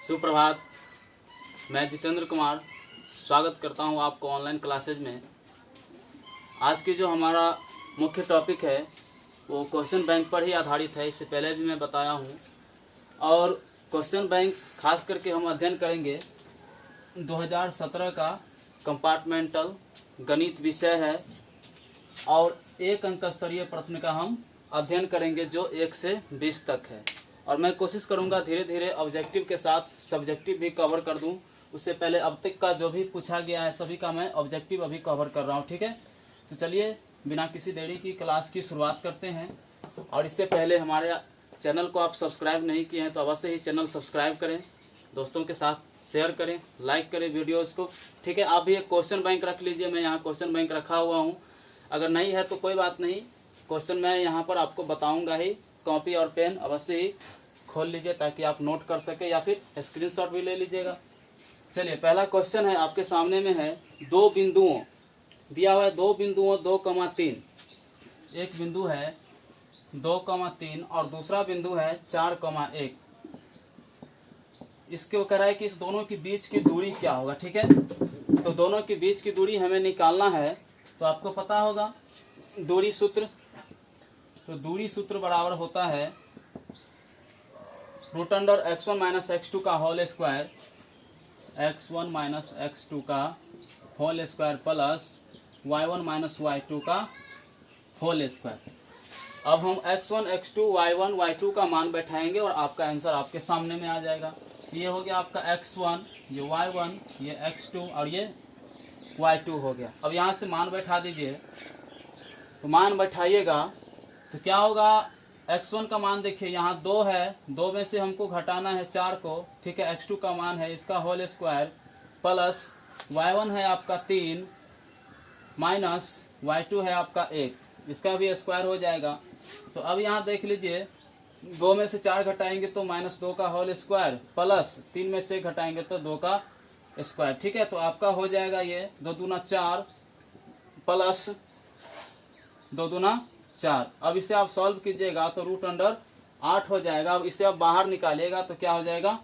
सुप्रभात। मैं जितेंद्र कुमार स्वागत करता हूं आपको ऑनलाइन क्लासेज में। आज की जो हमारा मुख्य टॉपिक है वो क्वेश्चन बैंक पर ही आधारित है। इससे पहले भी मैं बताया हूं। और क्वेश्चन बैंक खास करके हम अध्ययन करेंगे 2017 का कंपार्टमेंटल गणित विषय है और 1 अंक स्तरीय प्रश्न का हम अध्ययन करेंगे जो 1 से 20 तक है। और मैं कोशिश करूंगा धीरे धीरे ऑब्जेक्टिव के साथ सब्जेक्टिव भी कवर कर दूं। उससे पहले अब तक का जो भी पूछा गया है सभी का मैं ऑब्जेक्टिव अभी कवर कर रहा हूं, ठीक है। तो चलिए बिना किसी देरी की क्लास की शुरुआत करते हैं। और इससे पहले हमारे चैनल को आप सब्सक्राइब नहीं किए हैं तो अवश्य ही चैनल सब्सक्राइब करें, दोस्तों के साथ शेयर करें, लाइक करें वीडियोज़ को, ठीक है। आप भी एक क्वेश्चन बैंक रख लीजिए। मैं यहाँ क्वेश्चन बैंक रखा हुआ हूँ। अगर नहीं है तो कोई बात नहीं, क्वेश्चन मैं यहाँ पर आपको बताऊँगा ही। कॉपी और पेन अवश्य ही खोल लीजिए ताकि आप नोट कर सके या फिर स्क्रीनशॉट भी ले लीजिएगा। चलिए पहला क्वेश्चन है आपके सामने में है, दो बिंदुओं दिया हुआ है, 2 बिंदुओं 2,3। एक बिंदु है 2,3 और दूसरा बिंदु है 4,1। इसको कह रहा है कि इस दोनों के बीच की दूरी क्या होगा, ठीक है। तो दोनों के बीच की दूरी हमें निकालना है। तो आपको पता होगा दूरी सूत्र। तो दूरी सूत्र बराबर होता है √x1 - x2 का होल स्क्वायर, x1 - x2 का whole square plus y1 - y2 का होल स्क्वायर। अब हम x1 x2 y1 y2 का मान बैठाएंगे और आपका आंसर आपके सामने में आ जाएगा। ये हो गया आपका x1, ये y1, ये x2 और ये y2 हो गया। अब यहाँ से मान बैठा दीजिए। तो मान बैठाइएगा तो क्या होगा, x1 का मान देखिए यहाँ 2 है, 2 में से हमको घटाना है 4 को, ठीक है। x2 का मान है इसका होल स्क्वायर प्लस y1 है आपका 3 माइनस y2 है आपका 1, इसका भी स्क्वायर हो जाएगा। तो अब यहाँ देख लीजिए 2 में से 4 घटाएंगे तो -2 का होल स्क्वायर प्लस 3 में से घटाएंगे तो 2 का स्क्वायर, ठीक है। तो आपका हो जाएगा ये 2 दूना 4 प्लस 2 दूना 4। अब इसे आप सॉल्व कीजिएगा तो √8 हो जाएगा। अब इसे आप बाहर निकालिएगा तो क्या हो जाएगा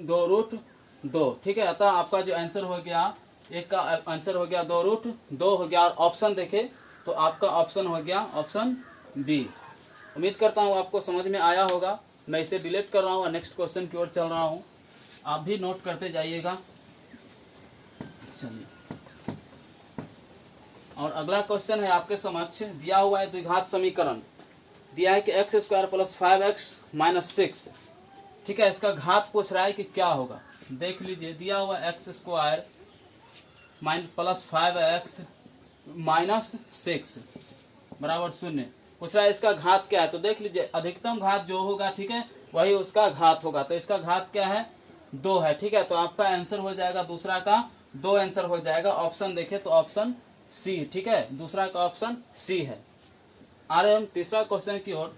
2√2, ठीक है। अतः आपका जो आंसर हो गया, एक का आंसर हो गया 2√2 हो गया। और ऑप्शन देखें तो आपका ऑप्शन हो गया ऑप्शन बी। उम्मीद करता हूँ आपको समझ में आया होगा। मैं इसे डिलीट कर रहा हूँ और नेक्स्ट क्वेश्चन की ओर चल रहा हूँ। आप भी नोट करते जाइएगा। चलिए, और अगला क्वेश्चन है आपके समक्ष। दिया हुआ है द्विघात समीकरण, दिया है कि x² + 5x - 6, ठीक है। इसका घात पूछ रहा है कि क्या होगा। देख लीजिए, दिया हुआ x² + 5x - 6 बराबर 0 पूछ रहा है। इसका घात क्या है तो देख लीजिए, अधिकतम घात जो होगा, ठीक है, वही उसका घात होगा। तो इसका घात क्या है 2 है, ठीक है। तो आपका आंसर हो जाएगा दूसरा का 2 आंसर हो जाएगा। ऑप्शन देखें तो ऑप्शन सी, ठीक है, दूसरा का ऑप्शन सी है। आ रहे हम तीसरा क्वेश्चन की ओर।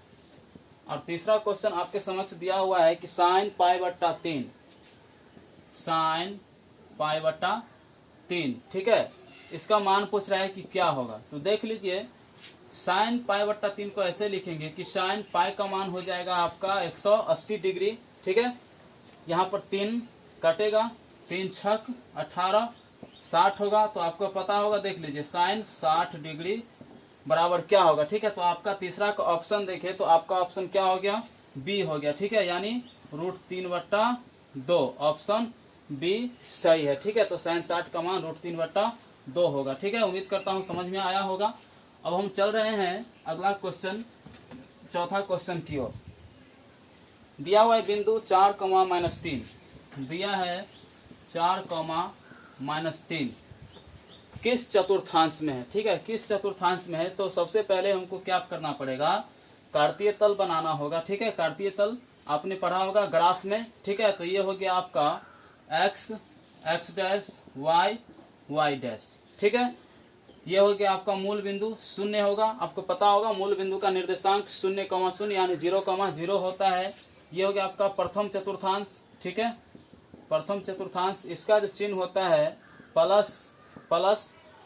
और तीसरा क्वेश्चन आपके समक्ष दिया हुआ है कि sin π/3, ठीक है, इसका मान पूछ रहा है कि क्या होगा। तो देख लीजिए, sin π/3 को ऐसे लिखेंगे कि sin π का मान हो जाएगा आपका 180 डिग्री, ठीक है। यहाँ पर 3 कटेगा, 3 × 6 = 18, 60 होगा। तो आपको पता होगा, देख लीजिए sin 60 डिग्री बराबर क्या होगा, ठीक है। तो आपका तीसरा का ऑप्शन देखें तो आपका ऑप्शन क्या हो गया, बी हो गया, ठीक है, यानी √3/2। ऑप्शन बी सही है, ठीक है। तो sin 60 का मान √3/2 होगा, ठीक है। उम्मीद करता हूँ समझ में आया होगा। अब हम चल रहे हैं अगला क्वेश्चन, चौथा क्वेश्चन की ओर। दिया हुआ है बिंदु 4, -3, दिया है 4, -3 किस चतुर्थांश में है, ठीक है, किस चतुर्थांश में है। तो सबसे पहले हमको क्या करना पड़ेगा, कार्तीय तल बनाना होगा, ठीक है। कार्तीय तल आपने पढ़ा होगा ग्राफ में, ठीक है। तो ये हो गया आपका x, x', y, y', ठीक है। ये हो गया आपका मूल बिंदु 0 होगा। आपको पता होगा मूल बिंदु का निर्देशांक 0,0 यानी 0,0 होता है। ये हो गया आपका प्रथम चतुर्थांश, ठीक है, प्रथम चतुर्थांश। इसका जो चिन्ह होता है प्लस।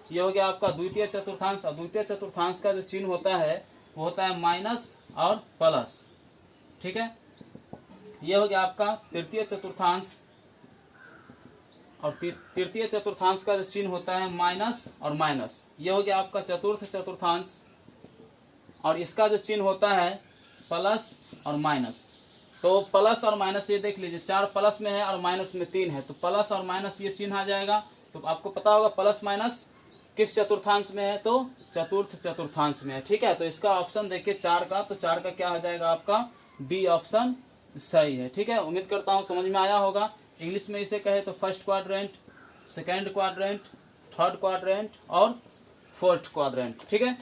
ये हो गया आपका द्वितीय चतुर्थांश। और द्वितीय चतुर्थांश का जो चिन्ह होता है वो होता है माइनस और प्लस, ठीक है। ये हो गया आपका तृतीय चतुर्थांश, और तृतीय चतुर्थांश का जो चिन्ह होता है माइनस और माइनस। ये हो गया आपका चतुर्थ चतुर्थांश, और इसका जो चिन्ह होता है प्लस और माइनस। तो प्लस और माइनस ये देख लीजिए, 4 प्लस में है और माइनस में 3 है, तो प्लस और माइनस ये चिन्ह आ जाएगा। तो आपको पता होगा प्लस माइनस किस चतुर्थांश में है, तो चतुर्थ चतुर्थांश में है। ठीक है, तो इसका ऑप्शन देखिए 4 का, तो 4 का क्या हो जाएगा आपका बी ऑप्शन सही है। ठीक है, उम्मीद करता हूँ समझ में आया होगा। इंग्लिश में इसे कहे तो first quadrant, second quadrant, third quadrant और फोर्थ क्वाड्रेंट। ठीक है,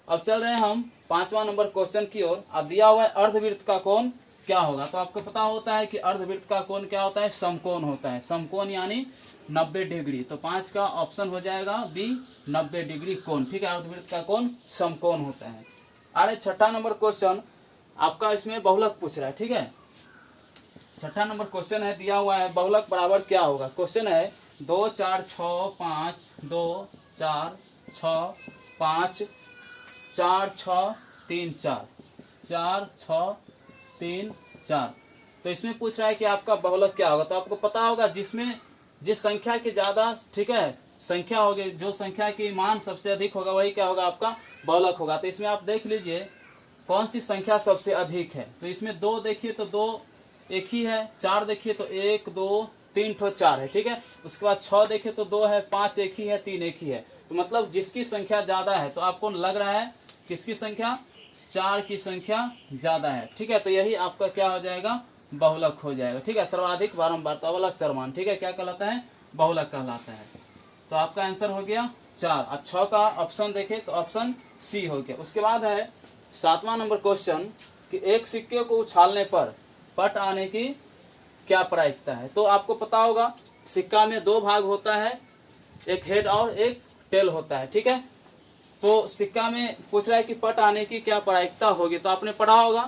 अब चल रहे हैं हम 5वां नंबर क्वेश्चन की ओर। अब दिया हुआ है अर्धवृत्त का कोण क्या होगा। तो आपको पता होता है कि अर्धवृत्त का कोण क्या होता है, समकोण होता है। समकोण यानी 90 डिग्री। तो 5 का ऑप्शन हो जाएगा बी 90 डिग्री कोण। ठीक है, अर्धवृत्त का कोण समकोण होता है। अरे 6ठा नंबर क्वेश्चन आपका इसमें बहुलक पूछ रहा है। ठीक है, 6ठा नंबर क्वेश्चन है, दिया हुआ है बहुलक बराबर क्या होगा। क्वेश्चन है 2 4 6 5 2 4 6 5 4 6 3 4 4 6 3 4। तो इसमें पूछ रहा है कि आपका बहुलक क्या होगा। तो आपको पता होगा जिसमें जिस संख्या की ज्यादा, ठीक है, संख्या होगी, जो संख्या की मान सबसे अधिक होगा वही क्या होगा आपका बहुलक होगा। तो इसमें आप देख लीजिए कौन सी संख्या सबसे अधिक है। तो इसमें 2 देखिए तो 2 एक ही है, 4 देखिए तो 1 2 3 ठो 4 है। ठीक है, उसके बाद 6 देखिए तो 2 है, 5 एक ही है, 3 एक ही है। तो मतलब जिसकी संख्या ज्यादा है, तो आपको लग रहा है किसकी संख्या, 4 की संख्या ज्यादा है। ठीक है, तो यही आपका क्या हो जाएगा, बहुलक हो जाएगा। ठीक है, सर्वाधिक बारंबारता वाला चरमान। ठीक है, क्या कहलाता है, बहुलक कहलाता है। तो आपका आंसर हो गया 4। और 6 का ऑप्शन देखें तो ऑप्शन सी हो गया। उसके बाद है 7वां नंबर क्वेश्चन कि एक सिक्के को उछालने पर पट आने की क्या प्रायिकता है। तो आपको पता होगा सिक्का में 2 भाग होता है, एक हेड और एक टेल होता है। ठीक है, तो सिक्का में पूछ रहा है कि पट आने की क्या प्रायिकता होगी। तो आपने पढ़ा होगा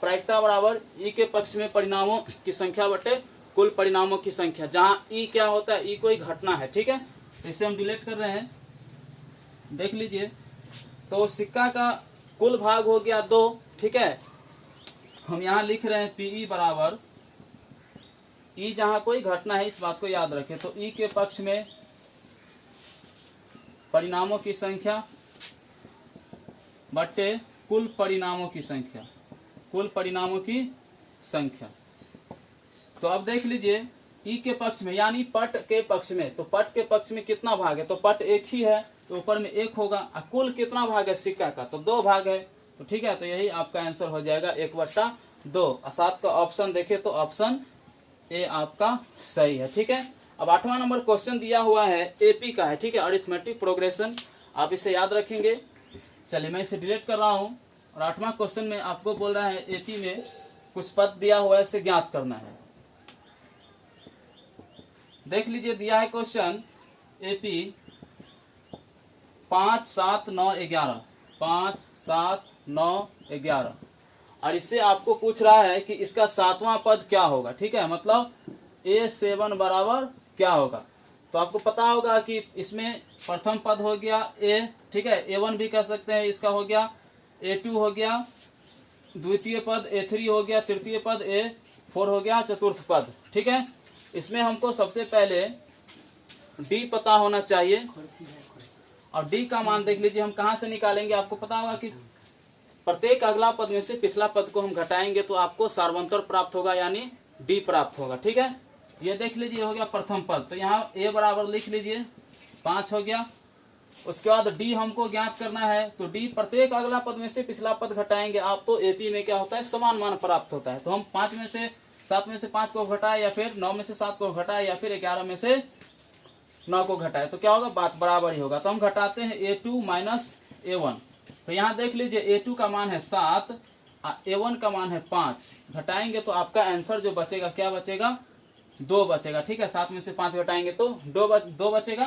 प्रायिकता बराबर ई के पक्ष में परिणामों की संख्या बटे कुल परिणामों की संख्या, जहां ई क्या होता है, ई कोई घटना है। ठीक है, तो इसे हम डिलीट कर रहे हैं, देख लीजिए। तो सिक्का का कुल भाग हो गया 2। ठीक है, हम यहाँ लिख रहे हैं पीई बराबर ई, जहां कोई घटना है, इस बात को याद रखें। तो ई के पक्ष में परिणामों की संख्या बटे कुल परिणामों की संख्या, कुल परिणामों की संख्या। तो अब देख लीजिए ई के पक्ष में यानी पट के पक्ष में, तो पट के पक्ष में कितना भाग है, तो पट एक ही है तो ऊपर में 1 होगा। और कुल कितना भाग है सिक्का का, तो 2 भाग है। तो ठीक है, तो यही आपका आंसर हो जाएगा 1/2। और 7 का ऑप्शन देखे तो ऑप्शन ए आपका सही है। ठीक है, अब 8वां नंबर क्वेश्चन दिया हुआ है एपी का है। ठीक है, अरिथमेटिक प्रोग्रेशन, आप इसे याद रखेंगे। चलिए मैं इसे डिलीट कर रहा हूँ। और 8वां क्वेश्चन में आपको बोल रहा है एपी में कुछ पद दिया हुआ है, इसे ज्ञात करना है। देख लीजिए दिया है क्वेश्चन एपी 5 7 9 11, 5 7 9 11, और इससे आपको पूछ रहा है कि इसका 7वां पद क्या होगा। ठीक है, मतलब A7 बराबर क्या होगा। तो आपको पता होगा कि इसमें प्रथम पद हो गया A, ठीक है, A1 भी कह सकते हैं, इसका हो गया A2 हो गया, द्वितीय पद A3 हो गया, तृतीय पद A4 हो गया, चतुर्थ पद। ठीक है, इसमें हमको सबसे पहले D पता होना चाहिए। और D का मान देख लीजिए हम कहाँ से निकालेंगे। आपको पता होगा कि प्रत्येक अगला पद में से पिछला पद को हम घटाएंगे तो आपको सार्वंतर प्राप्त होगा, यानी D प्राप्त होगा। ठीक है, ये देख लीजिए हो गया प्रथम पद। तो यहाँ A बराबर लिख लीजिए 5 हो गया। उसके बाद D हमको ज्ञात करना है, तो D प्रत्येक अगला पद में से पिछला पद घटाएंगे आप, तो एपी में क्या होता है, समान मान प्राप्त होता है। तो हम 5 में से 7 में से 5 को घटाए, या फिर 9 में से 7 को घटाए, या फिर 11 में से 9 को घटाए, तो क्या होगा, बात बराबर ही होगा। तो हम घटाते हैं A2 माइनस A1। तो यहाँ देख लीजिए A2 का मान है 7, A1 का मान है 5। घटाएंगे तो आपका आंसर जो बचेगा क्या बचेगा, 2 बचेगा। ठीक है, 7 में से 5 घटाएंगे तो 2 बचेगा।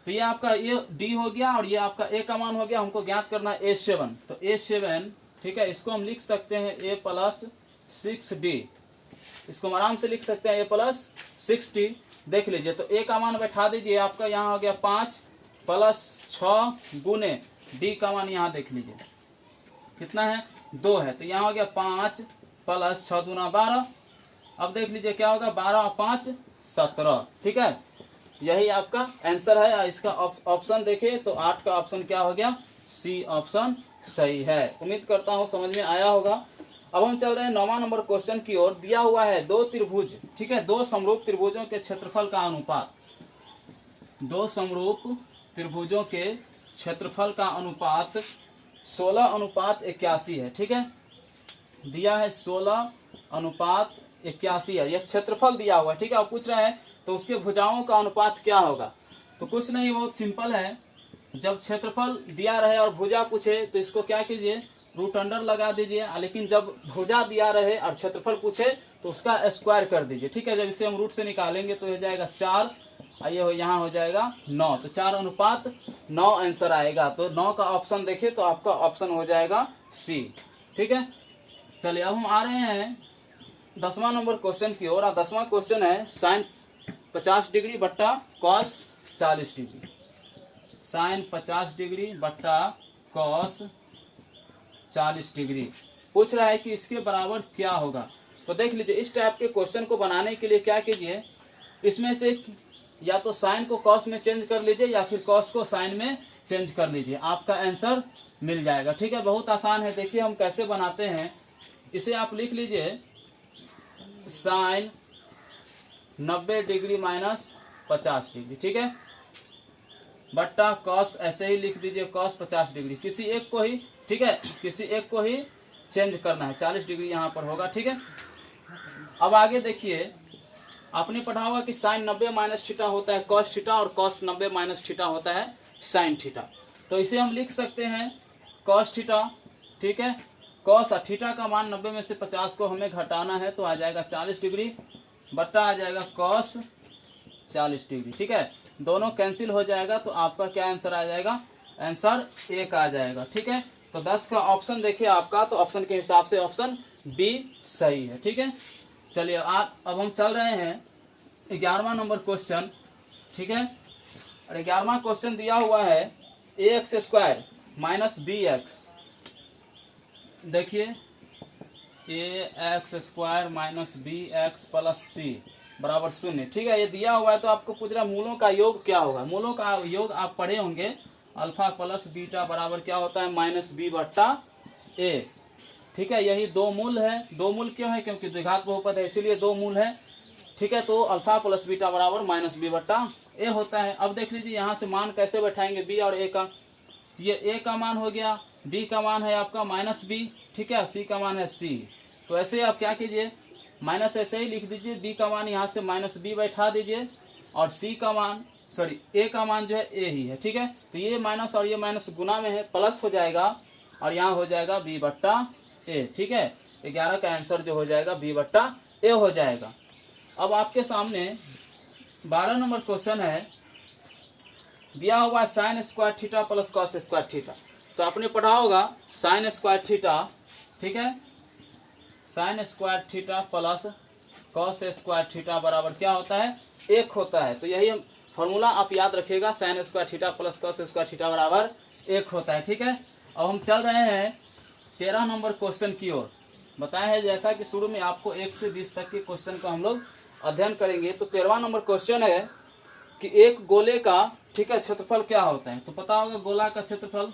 तो ये आपका ये D हो गया, और ये आपका A का मान हो गया। हमको ज्ञात करना है A7। तो A7, ठीक है, इसको हम लिख सकते हैं A प्लस 6D। इसको हम आराम से लिख सकते हैं A प्लस 6D। देख लीजिए, तो A का मान बैठा दीजिए, आपका यहाँ हो गया 5 प्लस 6 गुने D का मान यहाँ देख लीजिए कितना है, 2 है। तो यहाँ हो गया 5 प्लस 6 दूना 12, अब देख लीजिए क्या होगा, 12 और 5 17, ठीक है, यही आपका आंसर है। इसका ऑप्शन देखिए तो 8 का ऑप्शन क्या हो गया, सी ऑप्शन सही है। उम्मीद करता हूँ समझ में आया होगा। अब हम चल रहे हैं 9वां नंबर क्वेश्चन की ओर। दिया हुआ है दो त्रिभुज, ठीक है, दो समरूप त्रिभुजों के क्षेत्रफल का अनुपात, दो समरूप त्रिभुजों के क्षेत्रफल का अनुपात 16:81 है, ठीक है, दिया है 16:81 है, यह क्षेत्रफल दिया हुआ है, ठीक है। आप पूछ रहे हैं तो उसके भुजाओं का अनुपात क्या होगा, तो कुछ नहीं, बहुत सिंपल है। जब क्षेत्रफल दिया रहे और भुजा पूछे तो इसको क्या कीजिए, रूट अंडर लगा दीजिए, लेकिन जब भुजा दिया रहे और क्षेत्रफल पूछे तो उसका स्क्वायर कर दीजिए, ठीक है। जब इसे हम रूट से निकालेंगे तो हो जाएगा 4, ये यहाँ हो जाएगा 9, तो 4:9 आंसर आएगा। तो 9 का ऑप्शन देखिए तो आपका ऑप्शन हो जाएगा सी, ठीक है। चलिए अब हम आ रहे हैं 10वां नंबर क्वेश्चन की ओर। 10वां क्वेश्चन है साइन 50 डिग्री बट्टा कॉस 40 डिग्री, साइन 50 डिग्री बट्टा कॉस 40 डिग्री पूछ रहा है कि इसके बराबर क्या होगा। तो देख लीजिए, इस टाइप के क्वेश्चन को बनाने के लिए क्या कीजिए, इसमें से या तो साइन को कॉस में चेंज कर लीजिए या फिर कॉस को साइन में चेंज कर लीजिए, आपका आंसर मिल जाएगा, ठीक है। बहुत आसान है, देखिए हम कैसे बनाते हैं। इसे आप लिख लीजिए साइन 90 डिग्री माइनस 50 डिग्री, ठीक है, बट्टा कॉस, ऐसे ही लिख दीजिए कॉस 50 डिग्री, किसी एक को ही, ठीक है, किसी एक को ही चेंज करना है, 40 डिग्री यहाँ पर होगा, ठीक है। अब आगे देखिए, आपने पढ़ा होगा कि साइन 90 माइनस थीटा होता है कॉस थीटा और कॉस 90 माइनस थीटा होता है साइन थीटा। तो इसे हम लिख सकते हैं कॉस थीटा, ठीक है, कॉस थीटा का मान 90 में से 50 को हमें घटाना है तो आ जाएगा 40 डिग्री, बट्टा आ जाएगा कॉस 40 डिग्री, ठीक है, दोनों कैंसिल हो जाएगा तो आपका क्या आंसर आ जाएगा, आंसर 1 आ जाएगा, ठीक है। तो 10 का ऑप्शन देखिए आपका, तो ऑप्शन के हिसाब से ऑप्शन बी सही है, ठीक है। चलिए अब हम चल रहे हैं 11वां नंबर क्वेश्चन, ठीक है, और 11वां क्वेश्चन दिया हुआ है ax² माइनस bx, देखिए ax² minus bx plus c बराबर 0, ठीक है। ये दिया हुआ है तो आपको पूछ रहा है मूलों का योग क्या होगा। मूलों का योग आप पढ़े होंगे, अल्फा प्लस बीटा बराबर क्या होता है, माइनस बी बट्टा ए, ठीक है। यही दो मूल है, दो मूल क्यों है, क्योंकि द्विघात बहुपद है इसीलिए दो मूल है, ठीक है। तो अल्फा प्लस बीटा बराबर माइनस बी बट्टा ए होता है। अब देख लीजिए यहाँ से मान कैसे बैठाएंगे, बी और ए का, ये ए का मान हो गया, बी का मान है आपका माइनस बी, ठीक है, सी का मान है सी। तो ऐसे आप क्या कीजिए, माइनस ऐसे ही लिख दीजिए, बी का मान यहाँ से माइनस बी बैठा दीजिए और सी का मान, सॉरी ए का मान जो है ए ही है, ठीक है। तो ये माइनस और ये माइनस गुना में है, प्लस हो जाएगा और यहाँ हो जाएगा बी बट्टा ए, ठीक है। 11 का आंसर जो हो जाएगा बी बट्टा ए हो जाएगा। अब आपके सामने 12 नंबर क्वेश्चन है, दिया हुआ है sine square theta plus cos square theta. तो आपने पढ़ा होगा साइन स्क्वायर थीटा, ठीक है, sine square theta plus cos square theta बराबर क्या होता है, 1 होता है। तो यही फॉर्मूला आप याद रखिएगा, sine square theta plus cos square theta बराबर 1 होता है, ठीक है। अब हम चल रहे हैं 13 नंबर क्वेश्चन की ओर। बताया है जैसा कि शुरू में आपको 1 से 20 तक के क्वेश्चन का हम लोग अध्ययन करेंगे। तो 13वां नंबर क्वेश्चन है कि एक गोले का, ठीक है, क्षेत्रफल क्या होता है। तो पता होगा गोला का क्षेत्रफल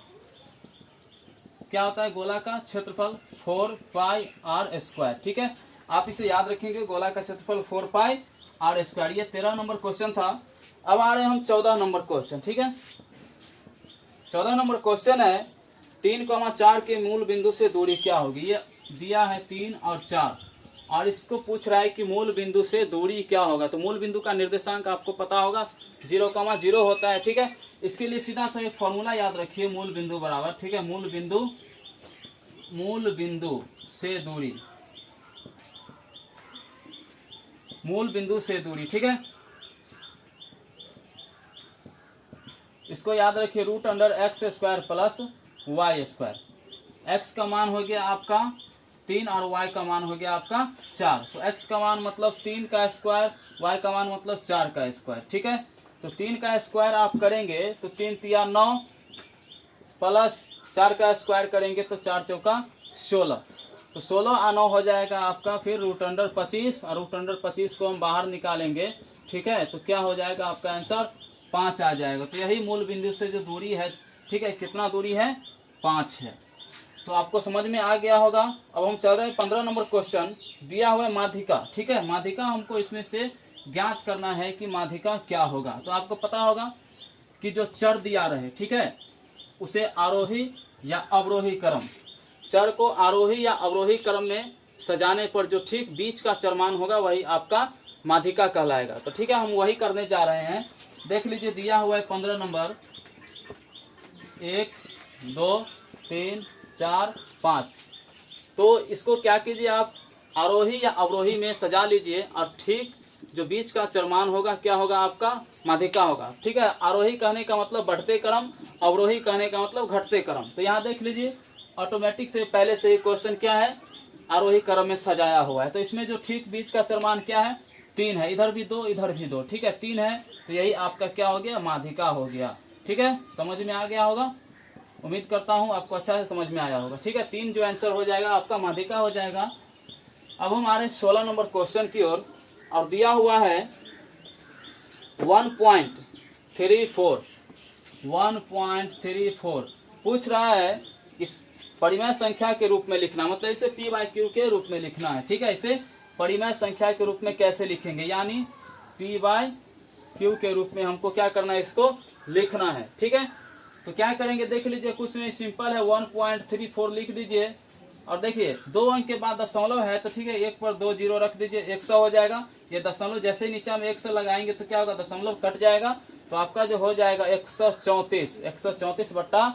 क्या होता है, गोला का क्षेत्रफल 4 पाई आर स्क्वायर, ठीक है। आप इसे याद रखेंगे, गोला का क्षेत्रफल 4 पाई आर स्क्वायर। ये 13 नंबर क्वेश्चन था। अब आ रहे हैं हम 14 नंबर क्वेश्चन, ठीक है। 14 नंबर क्वेश्चन है 3,4 के मूल बिंदु से दूरी क्या होगी। ये दिया है 3 और 4 और इसको पूछ रहा है कि मूल बिंदु से दूरी क्या होगा। तो मूल बिंदु का निर्देशांक आपको पता होगा 0,0 होता है, ठीक है। इसके लिए सीधा सा एक फॉर्मूला याद रखिए, मूल बिंदु बराबर, ठीक है, मूल बिंदु से दूरी, मूल बिंदु से दूरी, ठीक है। इसको याद रखिए, root under x square plus y square. X का मान हो गया आपका 3 और वाई का मान हो गया आपका 4। तो एक्स का मान मतलब 3 का स्क्वायर, वाई का मान मतलब 4 का स्क्वायर, ठीक है। तो 3 का स्क्वायर आप करेंगे तो 3 तिया 9 प्लस 4 का स्क्वायर करेंगे तो 4 चौका 16। तो 16 और 9 हो जाएगा आपका फिर रूट अंडर 25, और रूट अंडर 25 को हम बाहर निकालेंगे, ठीक है, तो क्या हो जाएगा आपका आंसर 5 आ जाएगा। तो यही मूल बिंदु से जो दूरी है, ठीक है, कितना दूरी है 5 है। तो आपको समझ में आ गया होगा। अब हम चल रहे हैं 15 नंबर क्वेश्चन। दिया हुआ है माध्यिका, ठीक है, माध्यिका हमको इसमें से ज्ञात करना है कि माध्यिका क्या होगा। तो आपको पता होगा कि जो चर दिया रहे, ठीक है, उसे आरोही या अवरोही क्रम, चर को आरोही या अवरोही क्रम में सजाने पर जो ठीक बीच का चरमान होगा वही आपका माध्यिका कहलाएगा। तो ठीक है, हम वही करने जा रहे हैं। देख लीजिए, दिया हुआ है 15 नंबर 1 2 3 4 5। तो इसको क्या कीजिए, आप आरोही या अवरोही में सजा लीजिए, और ठीक जो बीच का चरमान होगा क्या होगा आपका माध्यिका होगा। ठीक है, आरोही कहने का मतलब बढ़ते क्रम, अवरोही कहने का मतलब घटते क्रम। तो यहाँ देख लीजिए, ऑटोमेटिक से पहले से ही क्वेश्चन क्या है, आरोही क्रम में सजाया हुआ है। तो इसमें जो ठीक बीच का चरमान क्या है 3 है, इधर भी 2 इधर भी 2, ठीक है 3 है, तो यही आपका क्या हो गया माध्यिका हो गया। ठीक है, समझ में आ गया होगा, उम्मीद करता हूँ आपको अच्छा से समझ में आया होगा। ठीक है, 3 जो आंसर हो जाएगा आपका माध्यिका हो जाएगा। अब हम आ रहे हैं 16 नंबर क्वेश्चन की ओर, और दिया हुआ है 1.34 पूछ रहा है इस परिमेय संख्या के रूप में लिखना, मतलब इसे p/q के रूप में लिखना है। ठीक है, इसे परिमेय संख्या के रूप में कैसे लिखेंगे, यानी p/q के रूप में हमको क्या करना है, इसको लिखना है। ठीक है, तो क्या करेंगे देख लीजिए, कुछ नहीं, सिंपल है, 1.34 लिख दीजिए, और देखिए 2 अंक के बाद दशमलव है, तो ठीक है 1 पर 2 जीरो रख दीजिए, 100 हो जाएगा। ये दशमलव जैसे ही नीचे में 100 लगाएंगे तो क्या होगा, दशमलव कट जाएगा, तो आपका जो हो जाएगा 134 बट्टा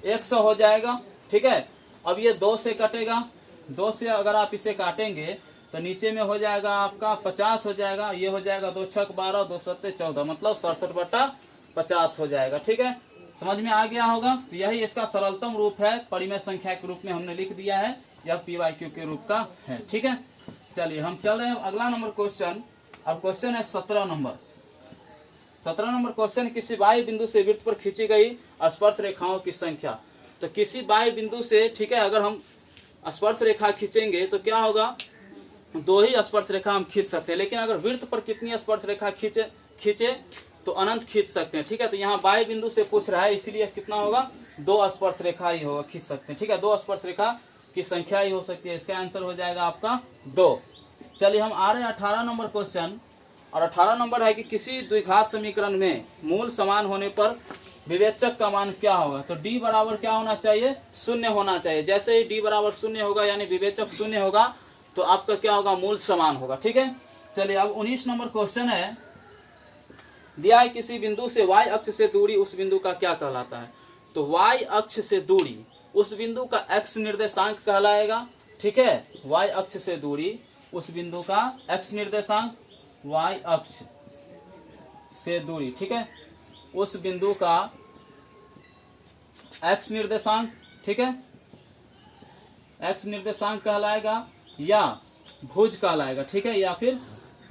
100 हो जाएगा। ठीक है, अब ये 2 से कटेगा, 2 से अगर आप इसे काटेंगे तो नीचे में हो जाएगा आपका 50 हो जाएगा, ये हो जाएगा 2 छक 12 2 सत्ते 14, मतलब 67 बट्टा 50 हो जाएगा। ठीक है, समझ में आ गया होगा। तो यही इसका सरलतम रूप है, परिमेय संख्या के रूप में हमने लिख दिया है, यह p/q के रूप का है। ठीक है, चलिए हम चल रहे हैं अगला नंबर क्वेश्चन। अब क्वेश्चन है 17 नंबर क्वेश्चन, किसी बाह्य बिंदु से वृत्त पर खींची गई स्पर्श रेखाओं की संख्या। तो किसी बाह्य बिंदु से, ठीक है, अगर हम स्पर्श रेखा खींचेंगे तो क्या होगा, 2 ही स्पर्श रेखा हम खींच सकते हैं, लेकिन अगर वृत्त पर कितनी स्पर्श रेखा खींचे तो अनंत खींच सकते हैं। ठीक है, तो यहाँ बाह्य बिंदु से पूछ रहा है, इसीलिए कितना होगा, 2 स्पर्श रेखा ही होगा, खींच सकते हैं। ठीक है, 2 स्पर्श रेखा की संख्या ही हो सकती है, इसका आंसर हो जाएगा आपका 2। चलिए हम आ रहे हैं 18 नंबर क्वेश्चन, और 18 नंबर है कि किसी द्विघात समीकरण में मूल समान होने पर विवेचक का मान क्या होगा। तो d बराबर क्या होना चाहिए, 0 होना चाहिए। जैसे ही d बराबर 0 होगा, यानी विवेचक 0 होगा, तो आपका क्या होगा, मूल समान होगा। ठीक है, चलिए अब 19 नंबर क्वेश्चन है, दिया है किसी बिंदु से y अक्ष से दूरी उस बिंदु का क्या कहलाता है। तो y अक्ष से दूरी उस बिंदु का x निर्देशांक कहलाएगा। ठीक है, y अक्ष से दूरी उस बिंदु का x निर्देशांक, y अक्ष से दूरी, ठीक है, उस बिंदु का x निर्देशांक, ठीक है, x निर्देशांक कहलाएगा, या भुज कहलाएगा। ठीक है, या फिर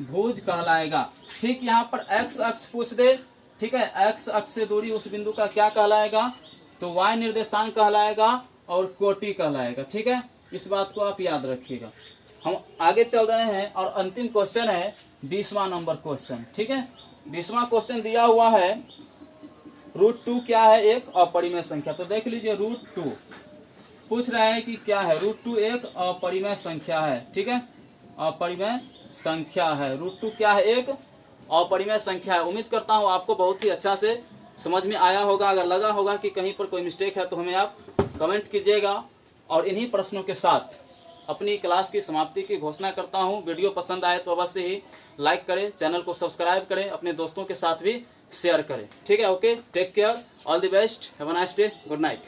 भुज कहलाएगा। ठीक, यहाँ पर x अक्ष पूछ दे, ठीक है, x अक्ष से दूरी उस बिंदु का क्या कहलाएगा, तो y निर्देशांक कहलाएगा और कोटि कहलाएगा। ठीक है, इस बात को आप याद रखिएगा। हम आगे चल रहे हैं, और अंतिम क्वेश्चन है 20वां नंबर क्वेश्चन। ठीक है, 20वां क्वेश्चन दिया हुआ है, √2 क्या है, एक अपरिमेय संख्या। तो देख लीजिए, √2 पूछ रहा है कि क्या है, √2 एक अपरिमेय संख्या है। ठीक है, अपरिमेय संख्या है, √2 क्या है, एक अपरिमेय संख्या है। उम्मीद करता हूँ आपको बहुत ही अच्छा से समझ में आया होगा। अगर लगा होगा कि कहीं पर कोई मिस्टेक है तो हमें आप कमेंट कीजिएगा, और इन्हीं प्रश्नों के साथ अपनी क्लास की समाप्ति की घोषणा करता हूँ। वीडियो पसंद आए तो अवश्य ही लाइक करें, चैनल को सब्सक्राइब करें, अपने दोस्तों के साथ भी शेयर करें। ठीक है, okay, take care, all the best, have a nice day, good night.